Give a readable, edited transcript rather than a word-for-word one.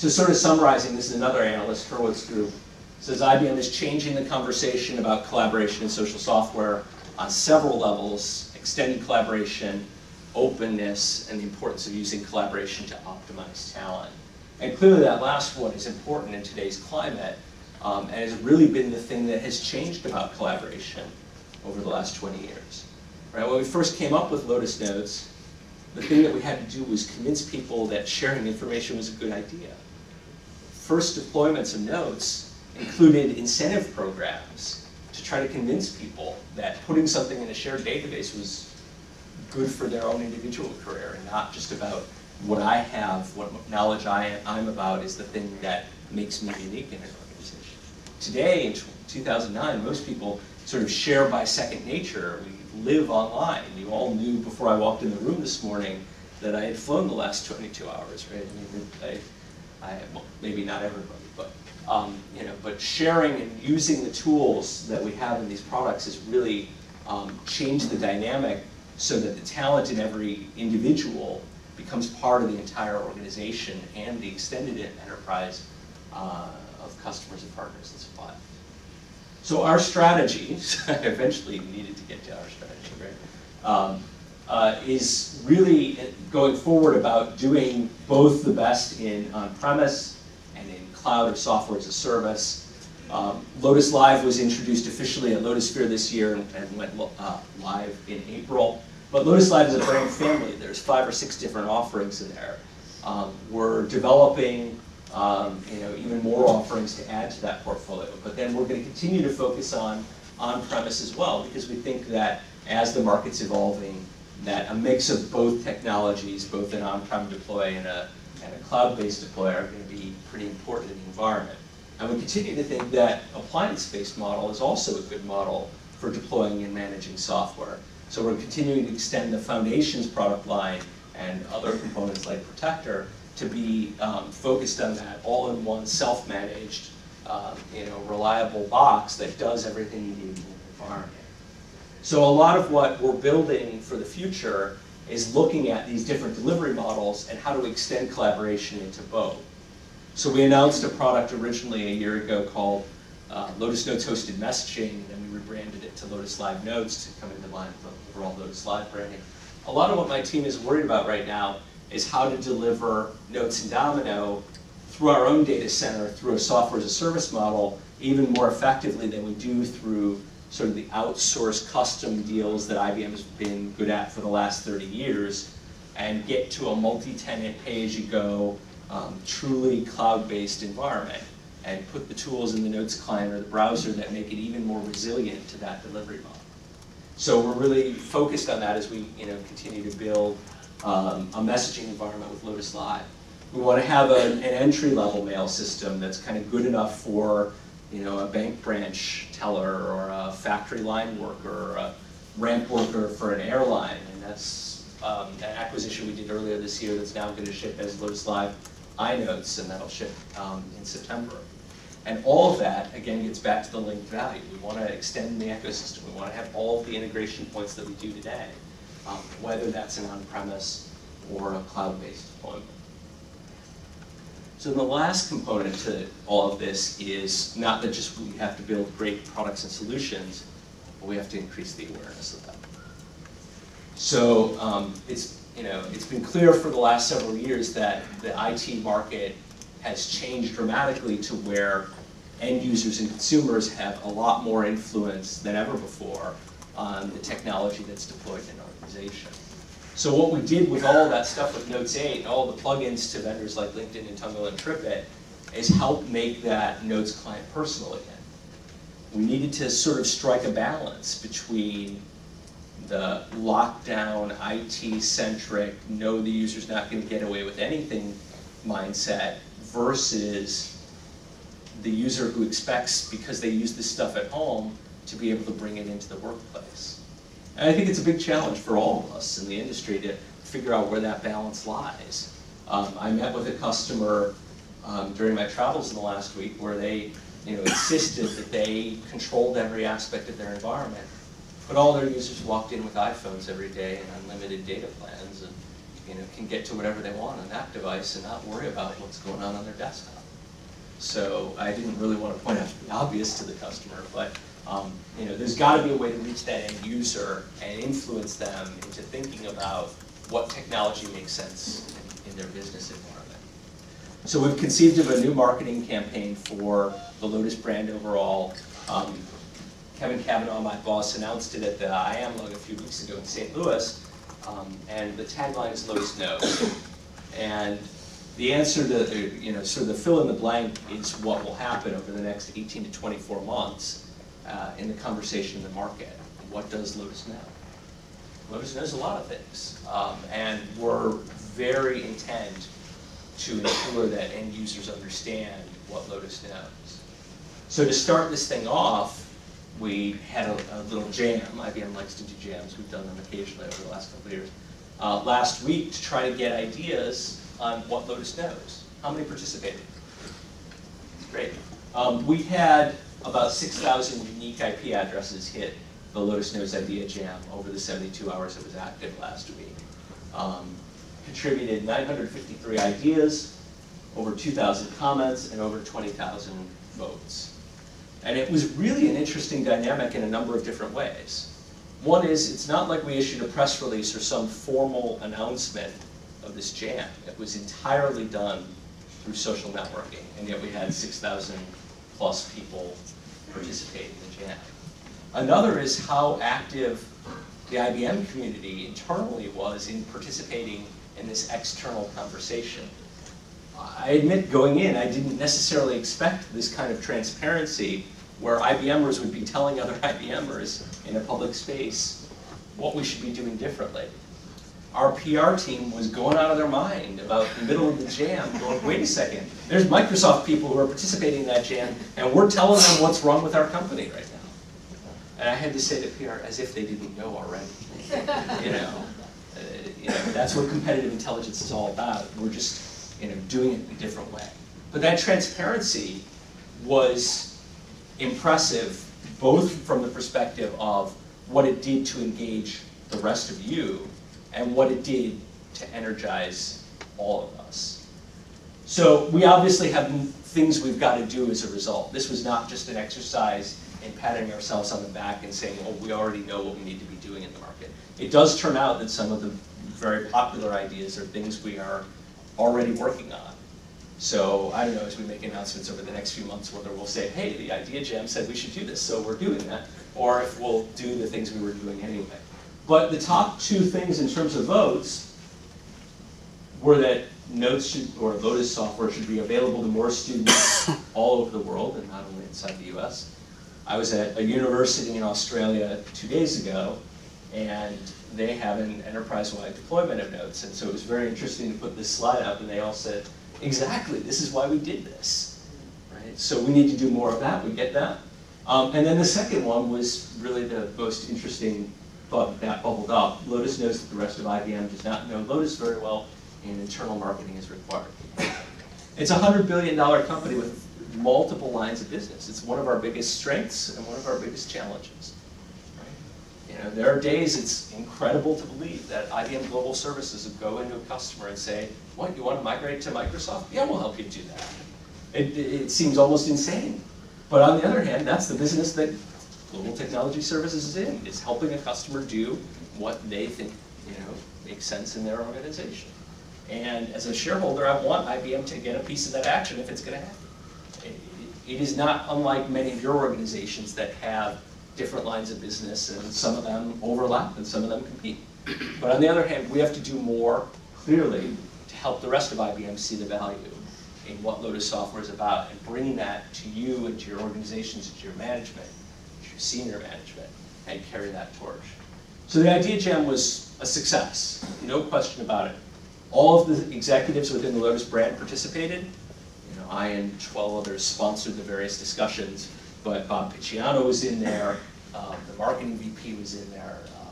So sort of summarizing, this is another analyst, Hurwitz Group, says IBM is changing the conversation about collaboration in social software on several levels, extending collaboration, openness, and the importance of using collaboration to optimize talent. And clearly that last one is important in today's climate, and has really been the thing that has changed about collaboration over the last 20 years. Right? When we first came up with Lotus Notes, the thing that we had to do was convince people that sharing information was a good idea. First deployments of Notes included incentive programs to try to convince people that putting something in a shared database was good for their own individual career and not just about what I have, what knowledge I'm about is the thing that makes me unique in an organization. Today, in 2009, most people sort of share by second nature. We live online. You all knew before I walked in the room this morning that I had flown the last 22 hours, right? I mean, well, maybe not everybody, but but sharing and using the tools that we have in these products has really changed the dynamic so that the talent in every individual becomes part of the entire organization and the extended enterprise of customers and partners and suppliers. So our strategy, eventually we needed to get to our strategy, right? Is really going forward about doing both the best in on-premise and in cloud or software as a service. Lotus Live was introduced officially at Lotusphere this year and went live in April. But Lotus Live is a brand family. There's 5 or 6 different offerings in there. We're developing even more offerings to add to that portfolio. But then we're going to continue to focus on on-premise as well, because we think that as the market's evolving, that a mix of both technologies, both an on-prem deploy and a cloud-based deploy, are going to be pretty important in the environment. And we continue to think that appliance-based model is also a good model for deploying and managing software. So we're continuing to extend the Foundations product line and other components like Protector to be focused on that all-in-one, self-managed, reliable box that does everything you need in an environment. So a lot of what we're building for the future is looking at these different delivery models and how to extend collaboration into both. So we announced a product originally a year ago called Lotus Notes Hosted Messaging, and then we rebranded it to Lotus Live Notes to come into line with the overall Lotus Live branding. A lot of what my team is worried about right now is how to deliver Notes and Domino through our own data center, through a software as a service model, even more effectively than we do through sort of the outsourced custom deals that IBM has been good at for the last 30 years, and get to a multi-tenant, pay-as-you-go, truly cloud-based environment, and put the tools in the Notes client or the browser that make it even more resilient to that delivery model. So we're really focused on that as we continue to build a messaging environment with Lotus Live. We want to have an entry-level mail system that's kind of good enough for a bank branch teller or a factory line worker or a ramp worker for an airline. And that's an acquisition we did earlier this year that's now going to ship as Lotus Live iNotes, and that'll ship in September. And all of that, again, gets back to the linked value. We want to extend the ecosystem. We want to have all of the integration points that we do today, whether that's an on-premise or a cloud-based deployment. So the last component to all of this is not that just we have to build great products and solutions, but we have to increase the awareness of them. So it's been clear for the last several years that the IT market has changed dramatically to where end users and consumers have a lot more influence than ever before on the technology that's deployed in an organization. So what we did with all of that stuff with Notes 8 and all the plugins to vendors like LinkedIn and Tungle and TripIt is help make that Notes client personal again. We needed to sort of strike a balance between the lockdown, IT-centric, know the user's not going to get away with anything mindset versus the user who expects, because they use this stuff at home, to be able to bring it into the workplace. And I think it's a big challenge for all of us in the industry to figure out where that balance lies. I met with a customer during my travels in the last week where they insisted that they controlled every aspect of their environment, but all their users walked in with iPhones every day and unlimited data plans, and can get to whatever they want on that device and not worry about what's going on their desktop. So I didn't really want to point out the obvious to the customer, but there's got to be a way to reach that end user and influence them into thinking about what technology makes sense in their business environment. So we've conceived of a new marketing campaign for the Lotus brand overall. Kevin Cavanaugh, my boss, announced it at the MWLUG a few weeks ago in St. Louis, and the tagline is Lotus Knows. And the answer to, sort of the fill in the blank is what will happen over the next 18 to 24 months in the conversation in the market. What does Lotus know? Lotus knows a lot of things, and we're very intent to ensure that end users understand what Lotus knows. So to start this thing off, we had a little jam. IBM likes to do jams. We've done them occasionally over the last couple of years. Last week to try to get ideas on what Lotus knows. How many participated? Great. We had about 6,000 unique IP addresses hit the Lotus Knows Idea Jam over the 72 hours it was active last week. Contributed 953 ideas, over 2,000 comments, and over 20,000 votes. And it was really an interesting dynamic in a number of different ways. One is, it's not like we issued a press release or some formal announcement of this jam. It was entirely done through social networking, and yet we had 6,000 plus people participate in the jam. Another is how active the IBM community internally was in participating in this external conversation. I admit, going in, I didn't necessarily expect this kind of transparency where IBMers would be telling other IBMers in a public space what we should be doing differently. Our PR team was going out of their mind about the middle of the jam, going, wait a second, there's Microsoft people who are participating in that jam, and we're telling them what's wrong with our company right now. And I had to say to PR, as if they didn't know already. That's what competitive intelligence is all about. We're just doing it in a different way. But that transparency was impressive, both from the perspective of what it did to engage the rest of you and what it did to energize all of us. So we obviously have things we've got to do as a result. This was not just an exercise in patting ourselves on the back and saying, oh, we already know what we need to be doing in the market. It does turn out that some of the very popular ideas are things we are already working on. So I don't know, as we make announcements over the next few months, whether we'll say, hey, the Idea Jam said we should do this, so we're doing that, or if we'll do the things we were doing anyway. But the top two things in terms of votes were that Notes should, or Lotus software should be available to more students all over the world, and not only inside the US. I was at a university in Australia 2 days ago, and they have an enterprise-wide deployment of Notes, and so it was very interesting to put this slide up, and they all said, exactly, this is why we did this. Right? So we need to do more of that, we get that. And then the second one was really the most interesting thought that bubbled up. Lotus knows that the rest of IBM does not know Lotus very well, and internal marketing is required. It's a $100 billion company with multiple lines of business. It's one of our biggest strengths and one of our biggest challenges. Right? There are days it's incredible to believe that IBM Global Services would go into a customer and say, what, you want to migrate to Microsoft? Yeah, we'll help you do that. It seems almost insane. But on the other hand, that's the business that Global Technology Services is in, is helping a customer do what they think makes sense in their organization. And as a shareholder, I want IBM to get a piece of that action if it's going to happen. It is not unlike many of your organizations that have different lines of business, and some of them overlap and some of them compete. But on the other hand, we have to do more, clearly, to help the rest of IBM see the value in what Lotus software is about, and bring that to you and to your organizations and to your management, to your senior management, and carry that torch. So the Idea Jam was a success, no question about it. All of the executives within the Lotus brand participated. I and 12 others sponsored the various discussions, but Bob Picciano was in there, the marketing VP was in there,